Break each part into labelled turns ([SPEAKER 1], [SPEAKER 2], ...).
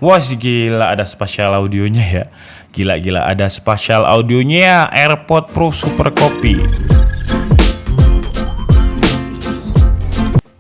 [SPEAKER 1] Wah, gila ada spasial audionya ya. Gila ada spasial audionya AirPods Pro Super Copy.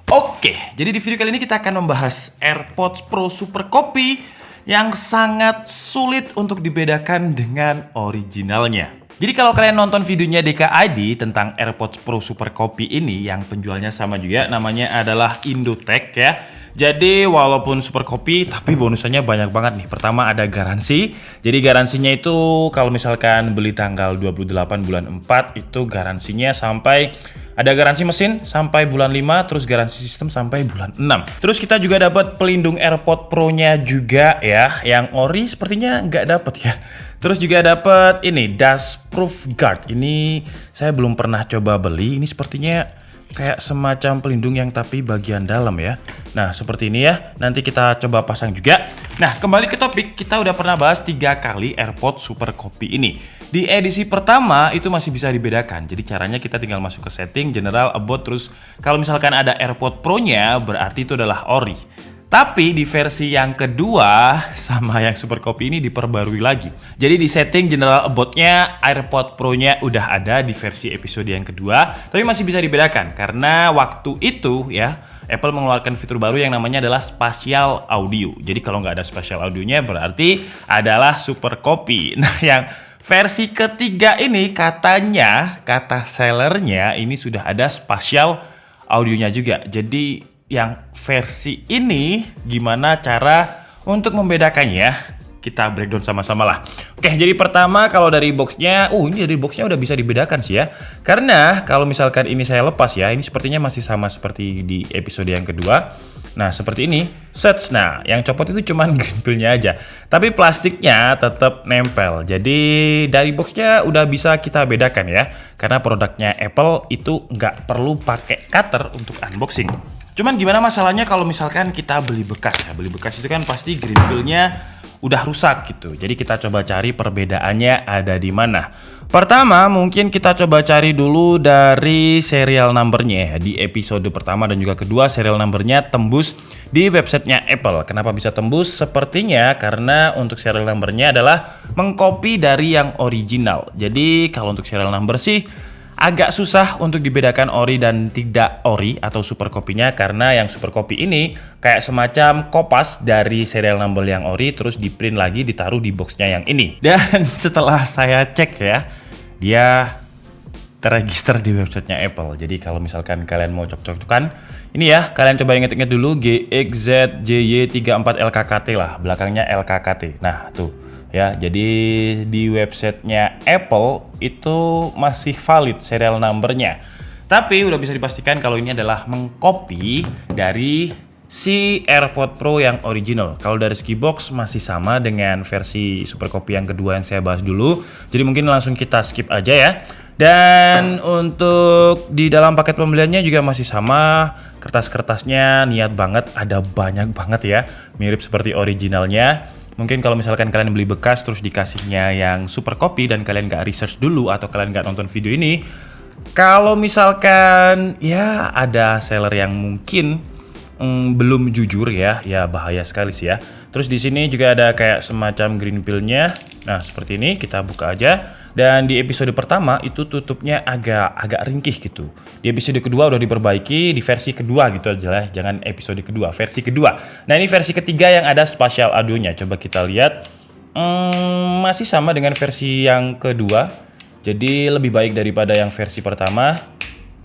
[SPEAKER 1] Oke, jadi di video kali ini kita akan membahas AirPods Pro Super Copy yang sangat sulit untuk dibedakan dengan originalnya. Jadi kalau kalian nonton videonya DKID tentang AirPods Pro Super Copy ini yang penjualnya sama juga, namanya adalah Indotech ya. Jadi walaupun super copy tapi bonusannya banyak banget nih. Pertama ada garansi. Jadi garansinya itu kalau misalkan beli tanggal 28 bulan 4 itu garansinya sampai ada garansi mesin sampai bulan 5, terus garansi sistem sampai bulan 6. Terus kita juga dapat pelindung AirPods Pro-nya juga ya. Yang ori sepertinya nggak dapat ya. Terus juga dapat ini Dust Proof Guard. Ini saya belum pernah coba beli. Ini sepertinya kayak semacam pelindung yang tapi bagian dalam ya. Nah seperti ini ya. Nanti kita coba pasang juga. Nah kembali ke topik. Kita udah pernah bahas 3 kali AirPods Super Copy ini. Di edisi pertama itu masih bisa dibedakan. Jadi caranya kita tinggal masuk ke setting, general, about. Terus kalau misalkan ada AirPods Pro nya berarti itu adalah ori. Tapi di versi yang kedua sama yang Super Copy ini diperbarui lagi. Jadi di setting general about-nya AirPods Pro-nya udah ada di versi episode yang kedua, tapi masih bisa dibedakan karena waktu itu ya Apple mengeluarkan fitur baru yang namanya adalah spatial audio. Jadi kalau nggak ada spatial audionya berarti adalah Super Copy. Nah yang versi ketiga ini katanya kata sellernya ini sudah ada spatial audionya juga. Jadi yang versi ini gimana cara untuk membedakannya? Kita breakdown sama-sama lah. Oke, jadi pertama kalau dari boxnya, ini dari boxnya udah bisa dibedakan sih ya. Karena kalau misalkan ini saya lepas ya, ini sepertinya masih sama seperti di episode yang kedua. Nah, seperti ini. Sets. Nah, yang copot itu cuman grimpelnya aja. Tapi plastiknya tetap nempel. Jadi dari boxnya udah bisa kita bedakan ya. Karena produknya Apple itu nggak perlu pakai cutter untuk unboxing. Cuman gimana masalahnya kalau misalkan kita beli bekas ya. Beli bekas itu kan pasti grimpelnya udah rusak gitu. Jadi kita coba cari perbedaannya ada di mana. Pertama mungkin kita coba cari dulu dari serial numbernya ya. Di episode pertama dan juga kedua serial numbernya tembus di websitenya Apple. Kenapa bisa tembus? Sepertinya karena untuk serial numbernya adalah mengcopy dari yang original. Jadi kalau untuk serial number sih agak susah untuk dibedakan ori dan tidak ori atau super copy-nya karena yang super copy ini kayak semacam kopas dari serial number yang ori terus di print lagi ditaruh di boxnya yang ini. Dan setelah saya cek ya, dia terregister di websitenya Apple. Jadi kalau misalkan kalian mau cocok-cocokan, ini ya kalian coba inget-inget dulu GXZJY34LKKT lah, belakangnya LKKT. Nah tuh. Ya, jadi di websitenya Apple itu masih valid serial numbernya. Tapi udah bisa dipastikan kalau ini adalah mengcopy dari si AirPods Pro yang original. Kalau dari segi box masih sama dengan versi super copy yang kedua yang saya bahas dulu. Jadi mungkin langsung kita skip aja ya. Dan untuk di dalam paket pembeliannya juga masih sama. Kertas-kertasnya niat banget, ada banyak banget ya. Mirip seperti originalnya. Mungkin kalau misalkan kalian beli bekas terus dikasihnya yang super copy dan kalian gak research dulu atau kalian gak nonton video ini, kalau misalkan ya ada seller yang mungkin belum jujur ya bahaya sekali sih ya. Terus di sini juga ada kayak semacam green pill-nya. Nah, seperti ini kita buka aja. Dan di episode pertama itu tutupnya agak ringkih gitu. Di episode kedua udah diperbaiki, di versi kedua gitu aja lah, jangan episode kedua, versi kedua. Nah, ini versi ketiga yang ada spatial audionya. Coba kita lihat. Masih sama dengan versi yang kedua. Jadi lebih baik daripada yang versi pertama.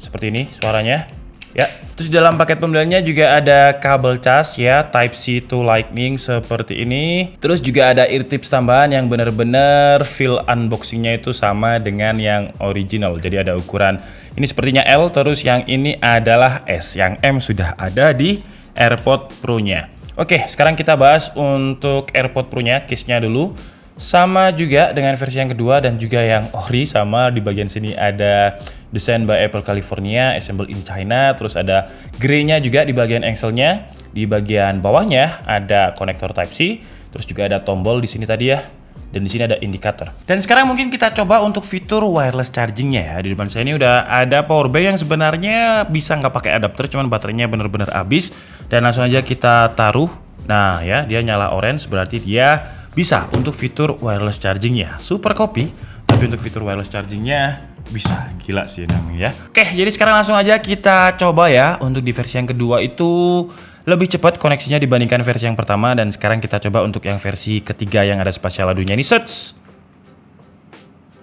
[SPEAKER 1] Seperti ini suaranya. Ya, terus dalam paket pembeliannya juga ada kabel cas ya, Type-C to Lightning seperti ini. Terus juga ada ear tips tambahan yang benar-benar feel unboxingnya itu sama dengan yang original. Jadi ada ukuran ini sepertinya L, terus yang ini adalah S. Yang M sudah ada di AirPods Pro-nya. Oke, sekarang kita bahas untuk AirPods Pro-nya, case-nya dulu. Sama juga dengan versi yang kedua dan juga yang ori sama di bagian sini ada Design by Apple California, Assembled in China, terus ada grey-nya juga di bagian angsle-nya. Di bagian bawahnya ada konektor Type-C, terus juga ada tombol di sini tadi ya. Dan di sini ada indikator. Dan sekarang mungkin kita coba untuk fitur wireless charging-nya ya. Di depan saya ini udah ada power bank yang sebenarnya bisa nggak pakai adapter, cuman baterainya bener-bener habis. Dan langsung aja kita taruh. Nah ya, dia nyala orange berarti dia bisa untuk fitur wireless chargingnya. Super Copy, tapi untuk fitur wireless chargingnya bisa. Gila sih namanya ya. Oke, jadi sekarang langsung aja kita coba ya. Untuk di versi yang kedua itu lebih cepat koneksinya dibandingkan versi yang pertama. Dan sekarang kita coba untuk yang versi ketiga yang ada spatial audionya ini. Search.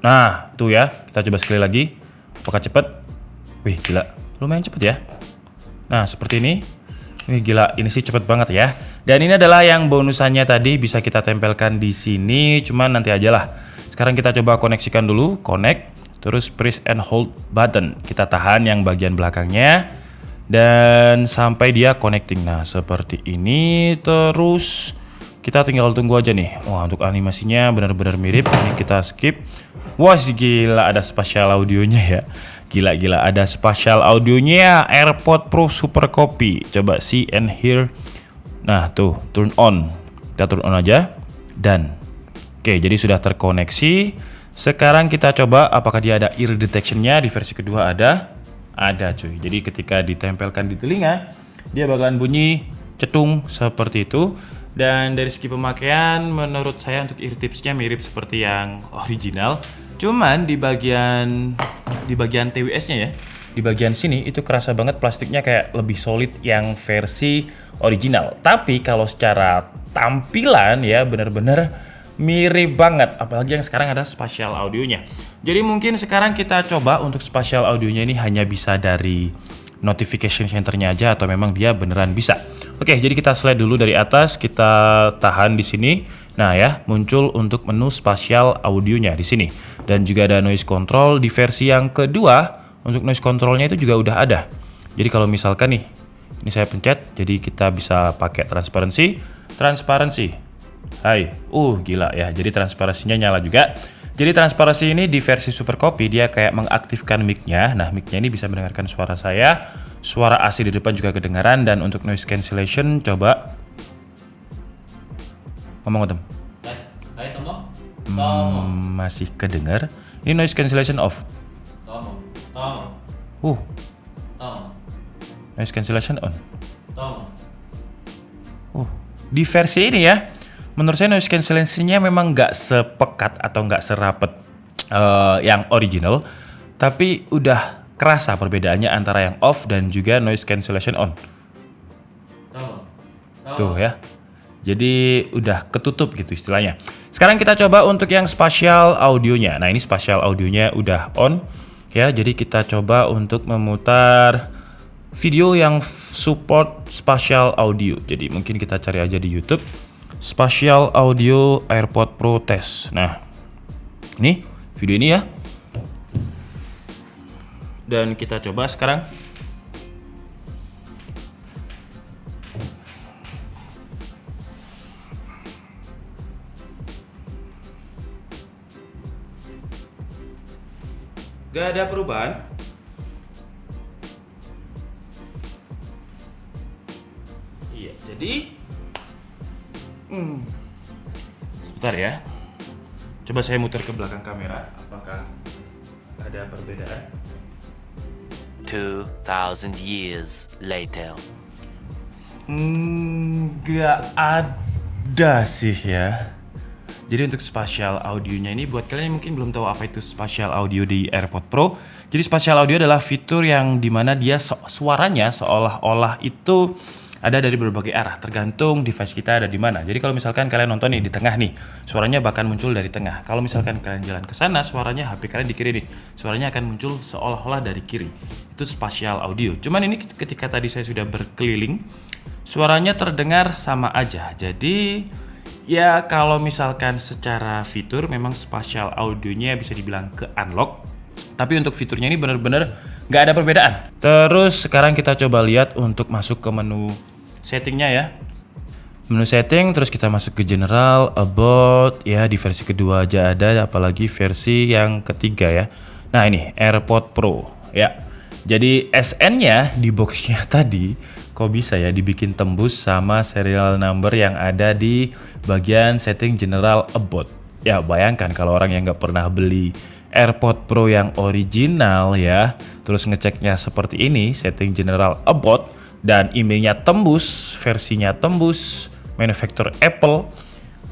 [SPEAKER 1] Nah, tuh ya. Kita coba sekali lagi. Apakah cepat? Wih, gila. Lumayan cepet ya. Nah, seperti ini. Wih, gila. Ini sih cepet banget ya. Dan ini adalah yang bonusannya tadi bisa kita tempelkan di sini. Cuman nanti aja lah. Sekarang kita coba koneksikan dulu. Connect. Terus press and hold button. Kita tahan yang bagian belakangnya. Dan sampai dia connecting. Nah, seperti ini. Terus kita tinggal tunggu aja nih. Wah, untuk animasinya benar-benar mirip. Ini kita skip. Wah, gila. Ada spatial audionya ya. Gila-gila. Ada spatial audionya. AirPods Pro Super Copy. Coba see and hear. Nah, tuh. Turn on. Kita turn on aja. Dan oke, jadi sudah terkoneksi. Sekarang kita coba apakah dia ada ear detection-nya. Di versi kedua ada cuy. Jadi ketika ditempelkan di telinga, dia bakalan bunyi cetung seperti itu. Dan dari segi pemakaian menurut saya untuk ear tips-nya mirip seperti yang original. Cuman di bagian TWS-nya ya, di bagian sini itu kerasa banget plastiknya kayak lebih solid yang versi original. Tapi kalau secara tampilan ya bener-bener mirip banget, apalagi yang sekarang ada spatial audionya. Jadi mungkin sekarang kita coba untuk spatial audionya ini hanya bisa dari notification centernya aja atau memang dia beneran bisa. Oke, jadi kita slide dulu dari atas, kita tahan di sini. Nah ya, muncul untuk menu spatial audionya di sini. Dan juga ada noise control di versi yang kedua. Untuk noise controlnya itu juga udah ada. Jadi kalau misalkan nih, ini saya pencet, jadi kita bisa pakai transparansi. Hai, gila ya. Jadi transparansinya nyala juga. Jadi transparansi ini di versi Super Copy dia kayak mengaktifkan mic-nya. Nah, mic-nya ini bisa mendengarkan suara saya. Suara AC di depan juga kedengaran. Dan untuk noise cancellation coba ngomong Tem. Masih kedengar. Ini noise cancellation off. Noise cancellation on. Di versi ini ya, menurut saya noise cancellation-nya memang nggak sepekat atau nggak serapet yang original, tapi udah kerasa perbedaannya antara yang off dan juga noise cancellation on. Tuh ya. Jadi udah ketutup gitu istilahnya. Sekarang kita coba untuk yang spatial audionya. Nah, ini spatial audionya udah on ya. Jadi kita coba untuk memutar video yang support spatial audio. Jadi mungkin kita cari aja di YouTube spatial audio AirPods Pro test. Nah, ini video ini ya. Dan kita coba sekarang. Gak ada perubahan. Iya, jadi sebentar ya. Coba saya muter ke belakang kamera. Apakah ada perbedaan?
[SPEAKER 2] 2,000 years later.
[SPEAKER 1] Gak ada sih ya. Jadi untuk spatial audionya ini buat kalian yang mungkin belum tahu apa itu spatial audio di AirPods Pro. Jadi spatial audio adalah fitur yang dimana dia suaranya seolah-olah itu ada dari berbagai arah, tergantung device kita ada di mana. Jadi kalau misalkan kalian nonton nih di tengah nih, suaranya bahkan muncul dari tengah. Kalau misalkan kalian jalan ke sana, suaranya HP kalian di kiri nih, suaranya akan muncul seolah-olah dari kiri. Itu spatial audio. Cuman ini ketika tadi saya sudah berkeliling, suaranya terdengar sama aja. Jadi ya kalau misalkan secara fitur memang spatial audionya bisa dibilang ke unlock. Tapi untuk fiturnya ini benar-benar nggak ada perbedaan. Terus sekarang kita coba lihat untuk masuk ke menu settingnya ya. Menu setting, terus kita masuk ke general, about, ya di versi kedua aja ada, apalagi versi yang ketiga ya. Nah ini AirPods Pro ya. Jadi SN-nya di boxnya tadi kok bisa ya dibikin tembus sama serial number yang ada di bagian setting general about. Ya bayangkan kalau orang yang nggak pernah beli AirPods Pro yang original ya, terus ngeceknya seperti ini, setting general about, dan emailnya tembus, versinya tembus, manufacturer Apple,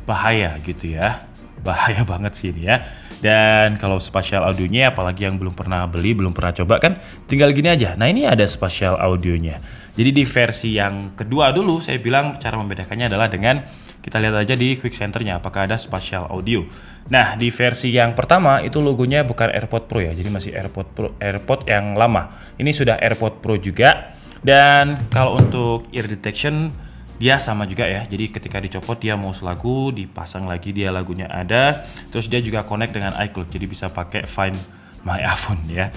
[SPEAKER 1] bahaya gitu ya. Bahaya banget sih ini ya. Dan kalau spatial audionya, apalagi yang belum pernah beli, belum pernah coba kan, tinggal gini aja. Nah ini ada spatial audionya. Jadi di versi yang kedua dulu, saya bilang cara membedakannya adalah dengan kita lihat aja di quick centernya apakah ada spatial audio. Nah di versi yang pertama itu logonya bukan AirPod Pro ya, jadi masih AirPod yang lama. Ini sudah AirPod Pro juga. Dan kalau untuk ear detection dia sama juga ya, jadi ketika dicopot dia mau lagu, dipasang lagi dia lagunya ada. Terus dia juga connect dengan iCloud, jadi bisa pakai Find My iPhone ya.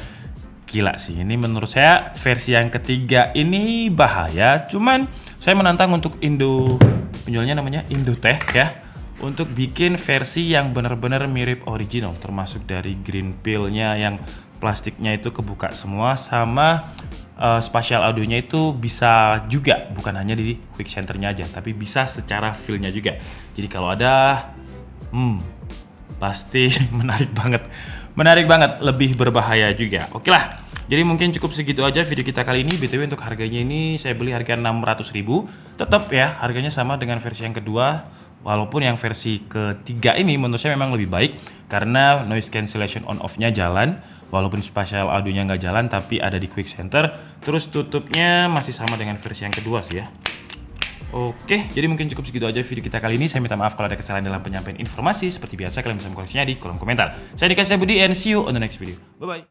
[SPEAKER 1] Gila sih, ini menurut saya versi yang ketiga ini bahaya. Cuman saya menantang untuk penjualnya namanya Indotech ya, untuk bikin versi yang benar-benar mirip original, termasuk dari green pill-nya yang plastiknya itu kebuka semua, sama spatial audionya itu bisa juga, bukan hanya di quick centernya aja, tapi bisa secara feel-nya juga. Jadi kalau ada, pasti menarik banget, lebih berbahaya juga. Oke lah, jadi mungkin cukup segitu aja video kita kali ini. BTW untuk harganya ini saya beli harga 600.000. Tetap ya, harganya sama dengan versi yang kedua. Walaupun yang versi ketiga ini menurut saya memang lebih baik karena noise cancellation on off-nya jalan. Walaupun spatial audionya nggak jalan, tapi ada di quick center. Terus tutupnya masih sama dengan versi yang kedua sih ya. Oke, jadi mungkin cukup segitu aja video kita kali ini. Saya minta maaf kalau ada kesalahan dalam penyampaian informasi. Seperti biasa kalian bisa mengkoreksinya di kolom komentar. Saya Dika Budi and see you on the next video. Bye bye.